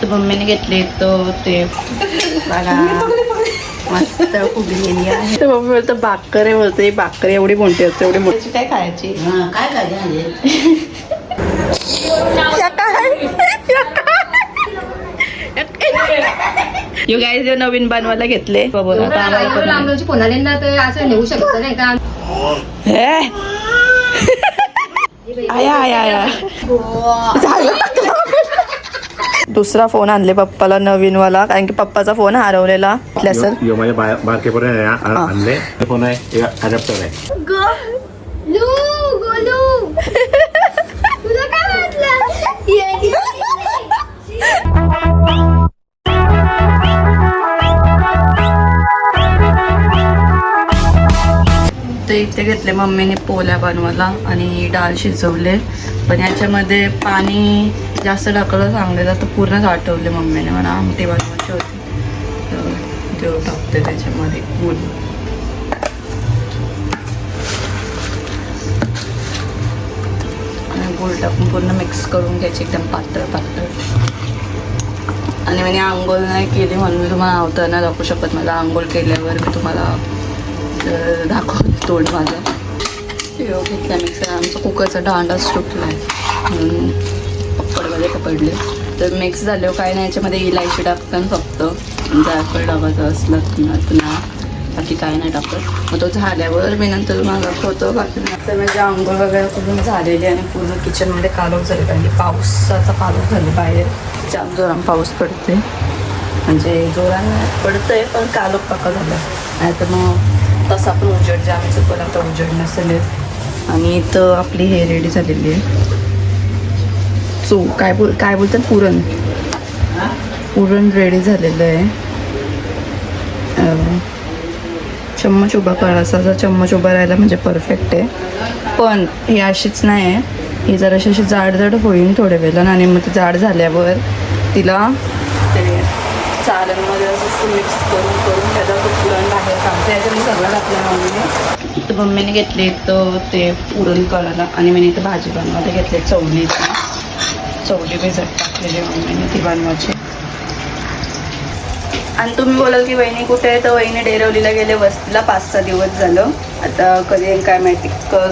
तर मम्मीने घेतले तर ते बघा मस्त फुगलेली आहे. तर मम्मी बोलतो भाकर बोलते, भाकर एवढी मोठी असते, एवढी मोठी काय खायची. काय काय यू गाईज नवीन बनवायला घेतले पुन्हा असं नेऊ शकत नाही का. आया आया आया दुसरा फोन आणले पप्पाला नवीन वाला, कारण की पप्पाचा फोन हरवलेला सर. माझ्या बारकेपर्यंत आणले फोन आहे, अडॅप्टर आहे. तुला काय वाटलं. तर इथे घेतले मम्मीने पोळ्या बनवायला आणि डाळ शिजवले, पण याच्यामध्ये पाणी जास्त टाकलं सांगलेलं तर पूर्णच आठवले मम्मीने. मला आमटी बनवायची होती तर देव टाकते त्याच्यामध्ये गुळ. आणि गुळ टाकून पूर्ण मिक्स करून घ्यायची एकदम पातळ पातळ. आणि मी आंघोळ नाही केली म्हणून मी तुम्हाला आवताना दाखवू शकत. मला आंघोळ केल्यावर मी तुम्हाला दाखवते तोंड माझं. घेतला मिक्सर. आमचा कुकरचा दांडाच तुटला आहे म्हणून पकडमध्ये पकडले. तर मिक्स झाल्यावर काय नाही, याच्यामध्ये इलायची टाकतात फक्त, जायफळ टाकायचं असलं पुन्हा, बाकी काय नाही टाकत. मग तो झाल्यावर मी नंतर तुम्हाला दाखवतो. बाकी नंतर म्हणजे आंघोळ वगैरे करून झालेली आणि पूर्ण किचनमध्ये कालोख झाले, कारण की पावसाचा कालोख झाले. बाहेर जाम जोरात पाऊस पडते, म्हणजे जोरात पडतंय पण कालोख पक्का झाला. नाही तर मग तसा पण उजेड जे आम्ही चुकवला आता उजेड नसेल. आणि इथं आपली हे रेडी झालेली आहे. काय बोलतात पुरण रेडी झालेलं आहे. चम्मच उभा करायचा, असा चम्मच उभा राहायला म्हणजे परफेक्ट आहे. पण ही अशीच नाही आहे, ही जराशी अशी जाड होईल थोड्या वेळेला. आणि मग ती जाड झाल्यावर तिला ते चालणमध्ये असं मिक्स करून त्याचा तो पुरण बाहेर काढते. याच्यामध्ये सगळं आपल्या मम्मीने तर मम्मीने घेतले तर ते पुरण करायला. आणि मी इथं भाजी बनवायला घेतले चवली भिजत टाकलेली मम्मीने ती बनवायची. आणि तुम्ही बोलाल की वहिनी कुठे आहे, तर वहिनी डेरवलीला गेले वस्तीला. 5-6 दिवस झालं. आता कधी येईल काय माहिती.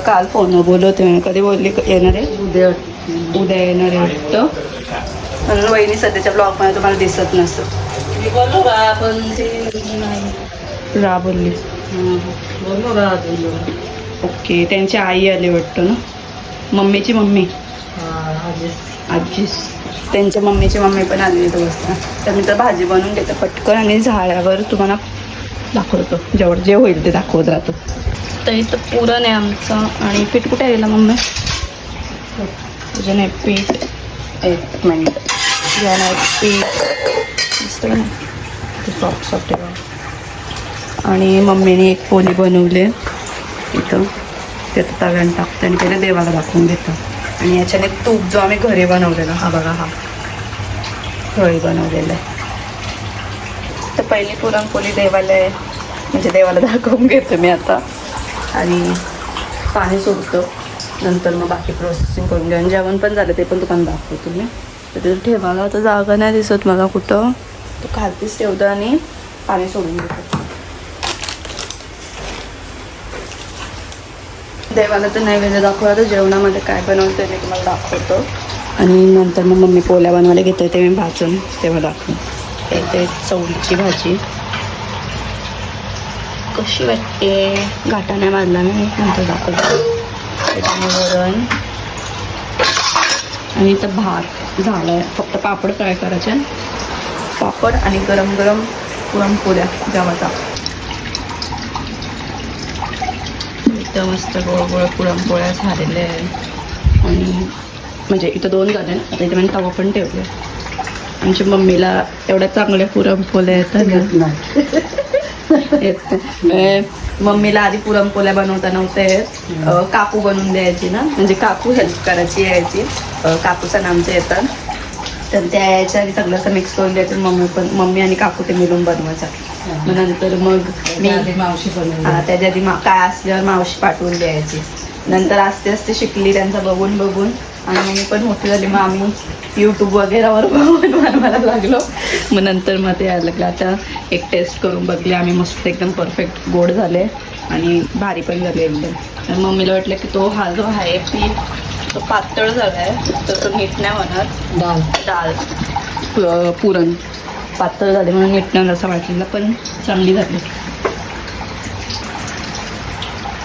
काल फोन बोलवते, कधी बोलली येणार आहे. उद्या येणार आहे वाटतं. म्हणून वहिनी सध्याच्या ब्लॉगमध्ये तुम्हाला दिसत नसतं. बोललो का पण ते नाही रा बोलली. बोललो का ओके, त्यांची आई आली वाटतं ना, मम्मीची मम्मी आजीस. त्यांच्या मम्मीची मम्मी पण आली तो वाजता. तर मी तर भाजी बनवून घेते पटकन आणि झाल्यावर तुम्हाला दाखवतो. जे होईल ते दाखवत राहतो. तर इथं पुरण आहे आमचं. आणि पीठ कुठे गेलं मम्मी? तुझे नाही पीठ, एक मिनिट घ्या नाही पीठ दिसतं ना ते सॉफ्ट आहे. आणि मम्मीने एक पोळी बनवली इथं, ते तव्यानं टाकते आणि त्याला देवाला दाखवून घेतं. आणि याच्याने तूप जो आम्ही घरी बनवलेला, हा बघा, हा घरी बनवलेला आहे. तर पहिली पुरणपोळी देवाला आहे, म्हणजे देवाला दाखवून घेते मी आता. आणि पाणी सोडतं, नंतर मग बाकी प्रोसेसिंग करून घ्या. आणि जेवण पण झालं ते पण तुम्हाला दाखवतो मी. तर तिथं ठेवायला तर जागा नाही दिसत मला कुठं, तो खालतीच ठेवतं आणि पाणी सोडून घेतो. देवाला तर नैवेद्य दाखवला, तर जेवणामध्ये काय बनवते मी तुम्हाला दाखवतो. आणि नंतर मग मम्मी पोळ्या बनवायला घेते ते मी भाजून तेव्हा दाखवून. ते चवळीची भाजी कशी वाटते, घाटा नाही बांधला मी, नंतर दाखवतो. त्याच्यामुळे वरण आणि इथं भात झालं आहे. फक्त पापड फ्राय करायचे, पापड आणि गरम गरम पुरणपोळ्या गव्हाचा. इथं मस्त गोळ गोळ पुरणपोळ्या झालेल्या आहे. आणि म्हणजे इथं 2 झाले, आता इथे मी तवा पण ठेवले. आमच्या मम्मीला एवढ्या चांगल्या पुरणपोळ्या येतात. मम्मीला आधी पुरणपोळ्या बनवता नव्हते, काकू बनवून द्यायची ना, म्हणजे काकू हेल्प करायची यायची. काकूचं नामचं येतं, तर त्या यायच्या आणि सगळं असं मिक्स करून द्यायचं. मम्मी आणि काकू ते मिळून बनवायचं. मग नंतर मग मी मावशी त्याच्या आधी काय असल्यावर मावशी पाठवून द्यायची. नंतर आस्ते आस्ते शिकली, त्यांचं बघून बघून आणि मग मी पण मोठी झाली, मग आम्ही यूट्यूब वगैरेवर बनवायला लागलो. मग नंतर मग ते यायला लागलं. आता एक टेस्ट करून बघले आम्ही, मस्त एकदम परफेक्ट गोड झाले आणि भारी पण झाले एकदम. तर मम्मीला वाटलं की तो हा जो आहे पीठ तो पातळ झाला आहे, तर तो नीट नाही होणार. डाळ पुरण पातळ झाले म्हणून नीट नाही असं वाटलेलं, पण चांगली झाली.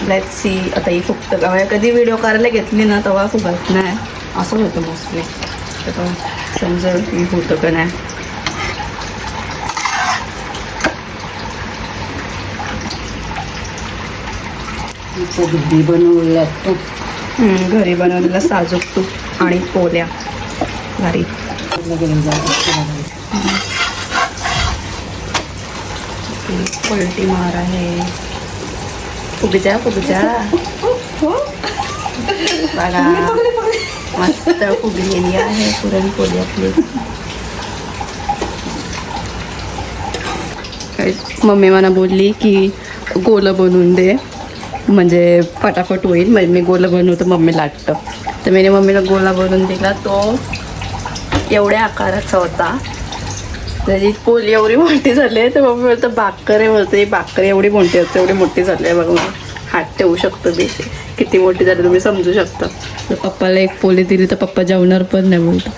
लेट्स सी आता ही फुगतं का. कधी व्हिडिओ करायला घेतली ना तेव्हा फुगत नाही, असं होतं मोस्टली. तर समजेल की होतं का नाही. घरी बनवलेलं साजूक तूप आणि पोल्या भारी. पलटी मार आहे. फुगजा बघा, मस्त फुगलेली आहे पुरणपोळी आपली. मम्मी मला बोलली की गोलं बनवून दे, म्हणजे फटाफट होईल. म्हणजे मी गोला बनवतो, मम्मी लाटतं. तर मी मम्मीला गोला बनवून दिला. तो एवढ्या आकाराचा होता. त्याची पोली एवढी मोठी झाली आहे. तर मम्मी बोलतं बाकर आहे, बोलते बाकर एवढी मोठी असते, एवढी मोठी झाली आहे बघा. हात ठेवू शकतो मी, किती मोठी झाली तुम्ही समजू शकता. तर पप्पाला एक पोली दिली तर पप्पा जेवणार पण नाही बोलतो.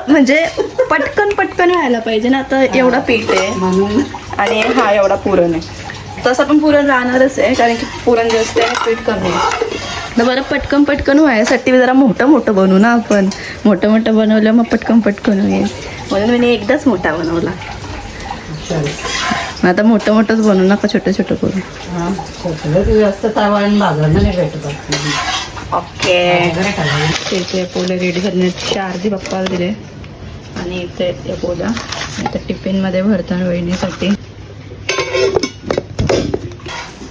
म्हणजे पटकन व्हायला पाहिजे ना. आता एवढा पीठ आहे म्हणून, आणि हा एवढा पुरण आहे. तसं पण पुरण राहणारच आहे, कारण की पुरण जास्त आहे, पीठ कमी आहे. तर बरं पटकन व्हायसाठी जरा मोठं बनवू ना आपण. मोठं बनवलं मग पटकन होईल, म्हणून मी एकदाच मोठा बनवला. आता मोठंच बनवू नका, छोटं करू. जास्त तावाळून भाजणं नाही भेटत. ओके, ते पोले रेडी झाले. 4 दी पप्पाला दिले आणि इथे या पोल्या इथे टिफिनमध्ये भरताना वहिनीसाठी.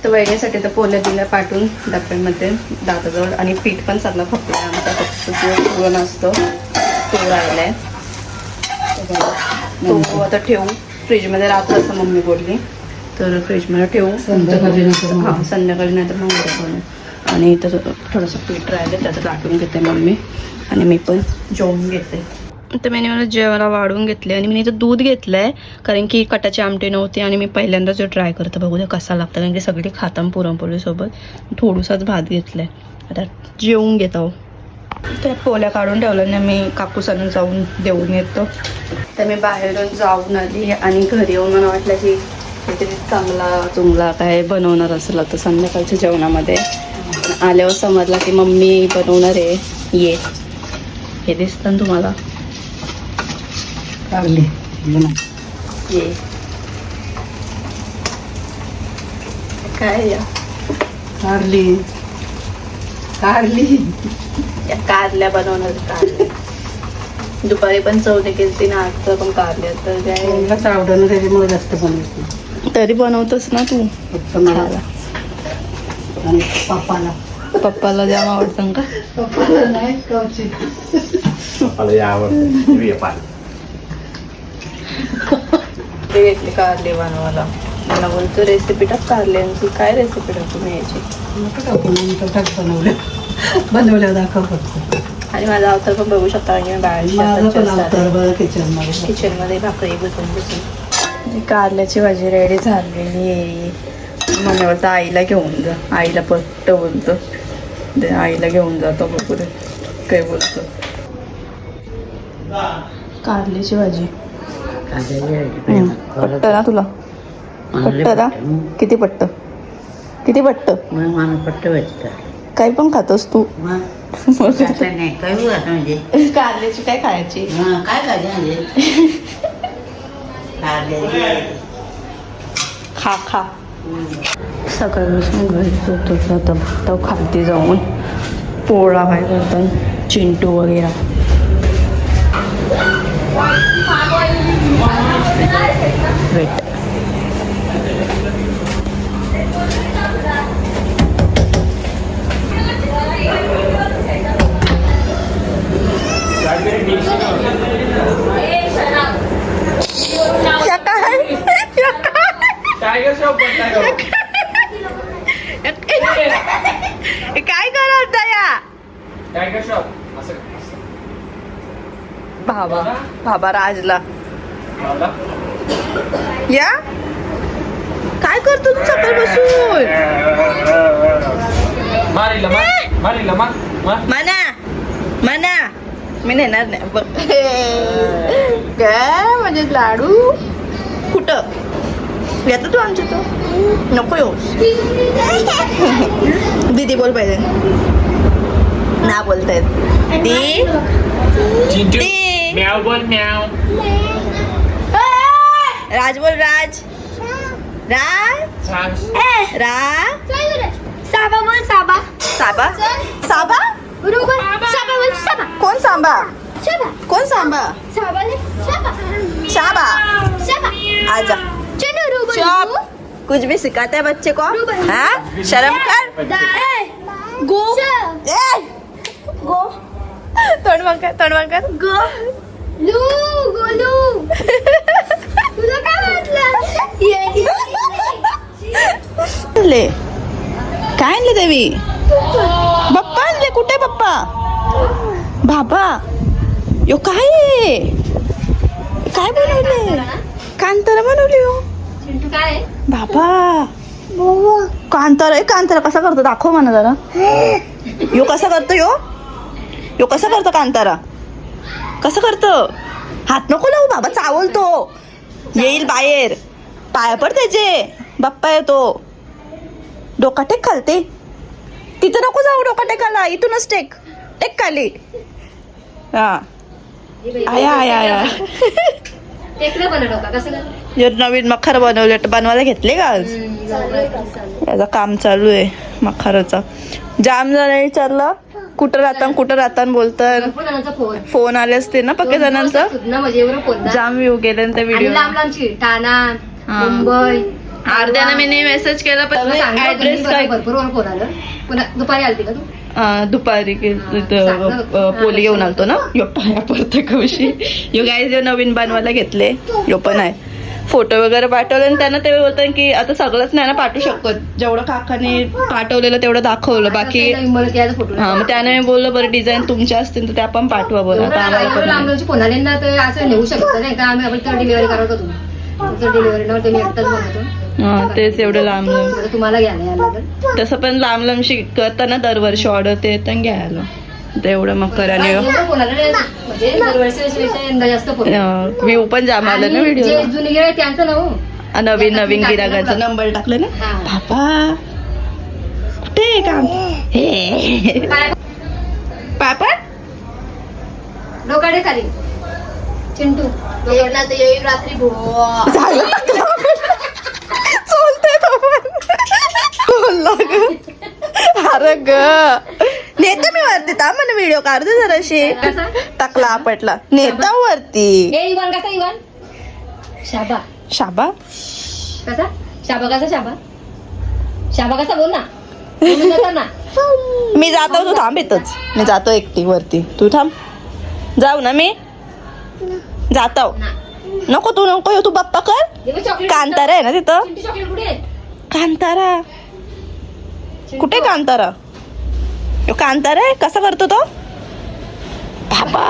तर वहिनीसाठी तर पोल्या दिल्या पाठवून डब्यामध्ये दादाजवळ. आणि पीठ पण सगळं फकलं आमचा, फक्त जो पुरण असतो तो राहिलाय. तो आता ठेवू फ्रीजमध्ये राहतो असं मम्मी बोलली. तर फ्रीजमध्ये ठेवू संध्याकाळी नाही तर मग उद्या बनवू. आणि इथं थोडंसं पीठ राहिलं त्याचं लाटून घेते मम्मी, आणि मी पण जेवून घेते. तर मी मला जेवायला वाढून घेतले. आणि मी इथं दूध घेतलं आहे, कारण की कटाची आमटी नव्हती. आणि मी पहिल्यांदाच ट्राय करते, बघू द्या कसा लागतं, कारण की सगळी खाताना पुरणपोळीसोबत. थोडंसाच भात घेतलं आहे, आता जेवून घेत आहो. त्या पोल्या काढून ठेवलं ना मी, कापूसानं जाऊन देऊन येतो. तर मी बाहेरून जाऊन आली आणि घरी येऊन मला वाटलं की काहीतरी चांगला काय बनवणार असेल आता संध्याकाळच्या जेवणामध्ये. आल्यावर समजला की मम्मी बनवणार आहे. हे दिसतं ना तुम्हाला, ये काय या कारली या कारल्या बनवणार. कारल्या दुपारी पण चवणे केली ना, आता पण कारल्या. तर काय आवडणं त्याच्यामुळे जास्त बनवत. तरी बनवतोस ना तू. आणि पप्पाला जाम आवडतं का? पप्पाला नाही कवची. मला आवडतं. ते घेतली कारले बनवायला. मला बोलतो रेसिपी टाक कारल्यांची. काय रेसिपी टाकू मी याची? बनवल्या दाखव फक्त. आणि माझा अवतार पण बघू शकता, की मी किचनमध्ये भाकरी बसून कारल्याची भाजी रेडी झालेली आहे. मम्मी बोलतं आईला घेऊन जा. आईला पट्ट बोलतो, ते आईला घेऊन जातो. बघू दे काय बोलतो. कारल्याची भाजी पट्ट ना तुला? पट्ट ना? किती पट्ट पट्ट भेटत. काही पण खातोस तू? नाही काय म्हणजे कारल्याची काय खायची? काय खायचे म्हणजे खा सकाळपासून घरी होतो. आता खालती जाऊन पोळा काय करतात चिंटू वगैरे. वेट काय करत या टायगर शॉप असं भाबा राजला या काय करतो तू सकाळ बसून मना मी नेणार नाही बघ काय म्हणजे लाडू कुठं येतो तू आमच्या तो नको येऊ दीदी बोल पाहिजे ना बोलतायत दी म्याव बोल म्याव राज बोल राज राज साबा बोल साबा साबा साबा कोण सांबा कोण सांबा शाबा आजा चुप कुछ भी सिखाते हैं बच्चे को हाँ शर्म कर गो गो तोंड बंद कर गो गोलू तुला काय ले काय आणले देवी बाप्पा आणले कुठे बाप्पा बाबा यो काय आहे? काय बनवले कांतारा बनवली हो चिंटू काय बाबा कांतारा कसा करतो दाखव मला जरा यो कसा करतो यो कसा करतो कांतारा कसं करतो हात नको लावू बाबा चावलतो येईल बाहेर पाया पड त्याचे बाप्पा येतो डोका टेक खालते तिथं नको जाऊ डोका टेकाला इथूनच टेक खाली हा आया आया आया टेकलं पण डोका कसं काय हे नवीन मखर बनवायला घेतले का आज याचं काम चालू आहे मखराचं जाम जण विचारलं कुठं राहता बोलतात फोन फोन आले असते ना पक्के जणांचं म्हणजे एवढं फोन जाम व्ह्यू गेले त्या व्हिडिओ लांब लांबची ठाणा हा. मुंबई अर्ध्यानं मी मेसेज केला पण ऍड्रेस काय भरपूर फोन आलं पुन्हा दुपारी आलती का तू दुपारी पोली घेऊन आलतो ना यो पाया पडते कवशी यो गाईज यो नवीन बनवायला घेतले यो पण आहे फोटो वगैरे पाठवले आणि त्यांना ते बोलतात की आता सगळंच नाही ना पाठवू शकत जेवढं काकाने पाठवलेलं तेवढं दाखवलं बाकी फोटो हा मग त्याने मी बोललो बरं डिझाईन तुमच्या असतील तर त्या पण पाठवा बोला आता आम्हाला पण नाही. लांबची फोन आले ना तर असं नेऊ शकतो नाही का आम्ही आपण तर डिलिव्हरी करत होतो तुमचं डिलिव्हरीवर तुम्ही एकटाच बनवतो हा तेच एवढं लांब आता तुम्हाला घ्यायला यायला तर तसं पण लांब शिकताना दरवर्षी ऑर्डर ते येतं आणि घ्यायला तेवढं मग कराने म्हणजे दरवर्षीपेक्षा यंदा जास्त फोन व्ह्यू पण जाम आलं ना जे व्हिडिओ जुने गिराय त्यांचं नाव नवीन गिरागाचा नंबर टाकलं ना हा. पापा कुठे काम हे पापा डोकाडे खाली चिंटू येईल रात्री झालं चोलते तो पण. बोलला ग अरे ग नेता मी वरती था मला व्हिडिओ काढते जराशी कसा टाकला आपटला नेता वरती ए इवन कसा इवन शाबा शाबा कसा शाबा कसा शाबा शाबा कसा बोल ना बोलून जाता ना मी जातो तू थांब इथंच मी जातो एकटी वरती तू थांब जाऊ ना मी जातो नको तू नको येऊ तू बाप्पा कर चॉकलेट कांतारा आहे ना तिथं चिंटू चॉकलेट कुठे आहे? कांतारा कुठे कांतारा यो कांतारा आहे कसा करतो तो बाबा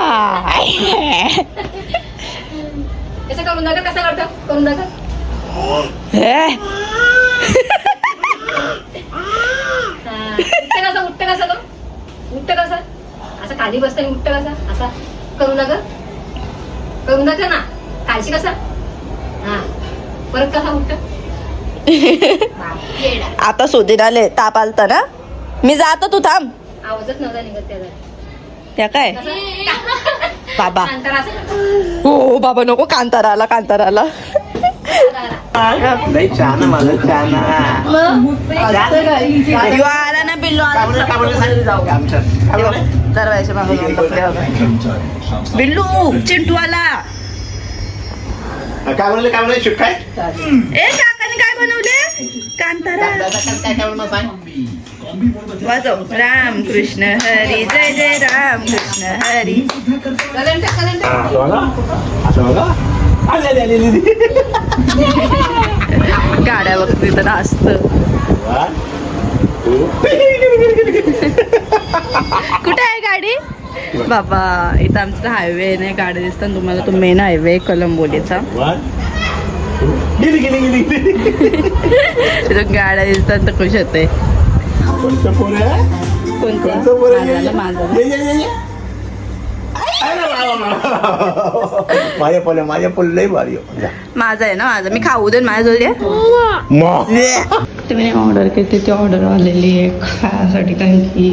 कसं करून दाखव कसं करतो करून दाखव हे उठतं कसं तो उठतं कसं असं खाली बसताना उठतं कसं असा करून दाखव ना खालशी कसा हा परत कसा उठतं आता शोधीन आले ताप आलता ना मी जातो तू थांब आवाजच नव्हता निघत त्याला त्या काय बाबा नंतर असं हो बाबा नको कांतारा आला लई छान आहे माझं छान यो आला ना बिल्लो दरवाजा बिल्लू चिंटू आला काय म्हणले शिफ्ट काय ए काकाने काय बनवले कांतारा वाजव राम कृष्ण हरी जय जय राम कृष्ण हरी गाड्या बघते तर नाचत कुठे आहे गाडी बाबा इथं आमचा हायवे नाही, गाडी दिसतात तुम्हाला, तो मेन हायवे कलंबोलीचा. गेली गेली गेली तिथं गाड्या दिसतात तर खुश होते. कोणतं पोर आहे? कोणतं पोर आहे? माझा ये, ये, ये, ये. माझ्या पोल लय भारी आहे. जा. माझा आहे ना, माझा मी खाऊ दे माझ्या जोडी मग. तुम्ही ऑर्डर केली ती ऑर्डर आलेली आहे खायसाठी, कारण की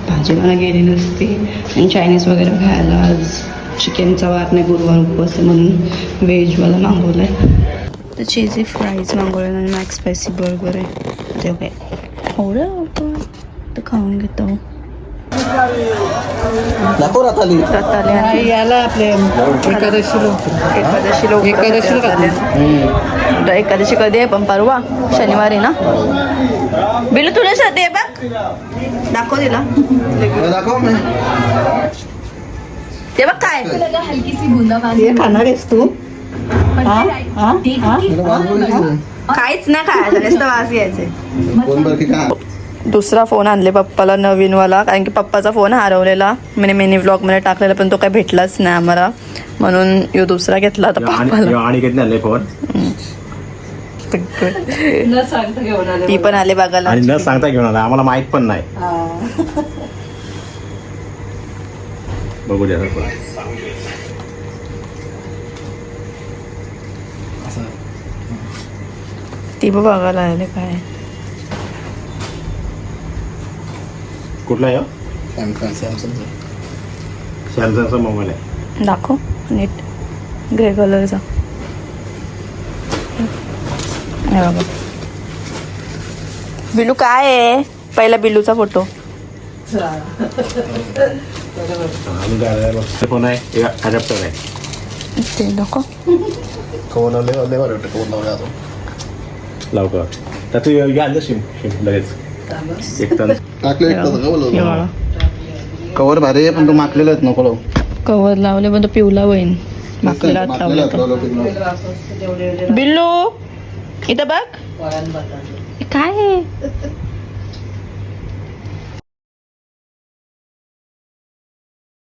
भाजी मला गेली नसती आणि चायनीज वगैरे खायला आज चिकनचा वार नाही, गुरुवार उपवास आहे म्हणून व्हेजवाला मागवलं आहे. तर चीजी फ्राईज मागवलं आणि मॅक्स स्पायसी बर्गर आहे. ते काय एवढं आपण तर खाऊन घेतो. रताळे आणि याला आपले एकादशी लोक एकादशी कधी आहे पण परवा शनिवारी ना. बिलू तुझ्यासाठी आहे बघ, दाखव तिला ते बघ काय हलकीसी बुंदाबांदी खाणार आहेस तू? काहीच नाही खायचं, नुसतं वास यायचे. दुसरा फोन आणले पप्पाला नवीनवाला, कारण की पप्पाचा फोन हरवलेला म्हणजे मिनी ब्लॉग मध्ये टाकलेला पण तो काही भेटलाच नाही आम्हाला, म्हणून यो दुसरा घेतला होता पप्पाला. आणि घेतले आणले फोन न सांगता घेऊन आले. ती पण आले बघायला. आणि न सांगता घेऊन आला, आम्हाला माहित पण नाही. बघू द्या फोन. ती पण बघायला आले काय कुठला आहे? सॅमसंगचा मोबाईल आहे. दाखव नीट, ग्रे कलरचा. हे बघा बिलू काय आहे, पहिला बिलूचा फोटो. आणि काय फोन आहे? अडॅप्टर आहे. ते दाखव लवकर तर तू घ्या सिम लगेच एक तर हे बघा. कवर भारी आहे पण तू माकलेला आहेत नको लावू. कवर लावले पण तो पिवला होईन. मागलेला हात लावला तर. बिल्लू इथं बघ, हे काय आहे?